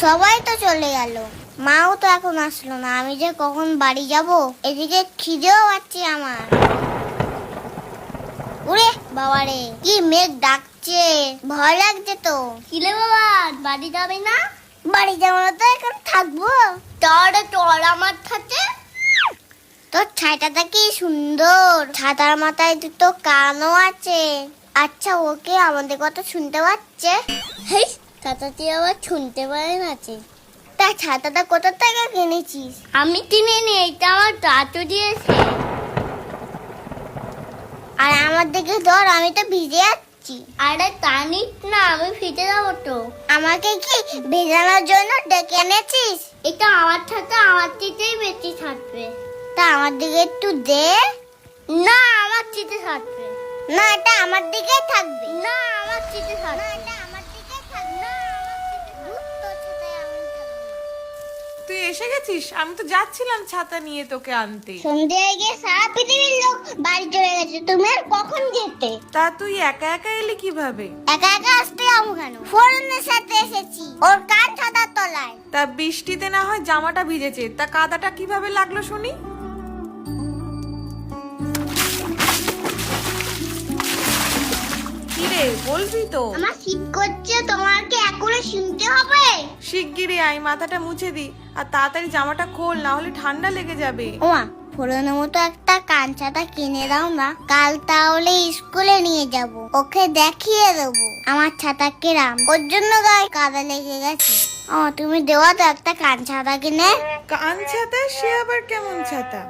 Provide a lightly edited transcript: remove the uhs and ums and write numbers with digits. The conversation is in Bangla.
সবাই তো চলে গেল, মাও তো এখন আসলো না। আমি যে কখন বাড়ি যাব, এদিকে খিদেও পাচ্ছে আমার। ওরে বাবারে, কি মেঘ ডাকছে, ভয় লাগছে তো। কিলে বাবা, বাড়ি যাবে না? বাড়ি যাবো না তো এখন থাকবো। তোর আমার সাথে। তোর ছাতাটা কি সুন্দর, ছাতার মাথায় দুটো কানও আছে। আচ্ছা, ওকে আমাদের কথা শুনতে পাচ্ছে? হেই, ছাতাটি আবার শুনতে পারে না। তা ছাতাটা কোথা থেকে কিনেছিস? আমি কিনিনি, এটা আমার দাদু দিয়েছে। আর আমার দিকে ধর, আমি তো ভিজে যাচ্ছি। আরে টানিস না, আমি ভিজে যাবো তো। আমাকে কি ভেজানোর জন্য ডেকে এনেছিস? এটা আমার ছাতা, আমার দিকেই বেশি থাকবে। তা আমার দিকে একটু দে। না, আমার দিকে থাকবে না, এটা আমার দিকেই থাকবে। না, আমার দিকে থাকবে। না, এটা আমার দিকেই থাকবে। না, আমার দিকে তোর ছাতায় আমি থাকবো। তুই এসে গেছিস? আমি তো যাচ্ছিলাম ছাতা নিয়ে তোকে আনতে। সন্ধ্যে হয়ে গিয়ে সারা পৃথিবীর লোক বাড়ি চলে গেছে, তুমি আর কখন যেতে? তা তুই একা একা এলি কিভাবে? একা একা আসতে যাবো কেন? ফোরনের সাথে এসেছি, ওর কান ছাতার তলায়। তা বৃষ্টিতে না হয় জামাটা ভিজেছে, তা কাদাটা কিভাবে লাগলো শুনি? কিরে, বলবি তো? আমার শীত করছে, তোমাকে এখনো শুনতে হবে? শিগগিরই আয়, মাথাটা মুছে দি, আর তাড়াতাড়ি জামাটা খোল, না হলে ঠান্ডা লেগে যাবে। ওমা, ফোরনের মতো একটা কান ছাতা কিনে দাও না, কাল তাহলে স্কুলে নিয়ে যাব, ওকে দেখিয়ে দেবো আমার ছাতা কিরাম। ওর জন্য গায়ে কাদা লেগে গেছে। তুমি দেওয়া তো একটা কান ছাতা কিনে। কান ছাতা? সে আবার কেমন ছাতা?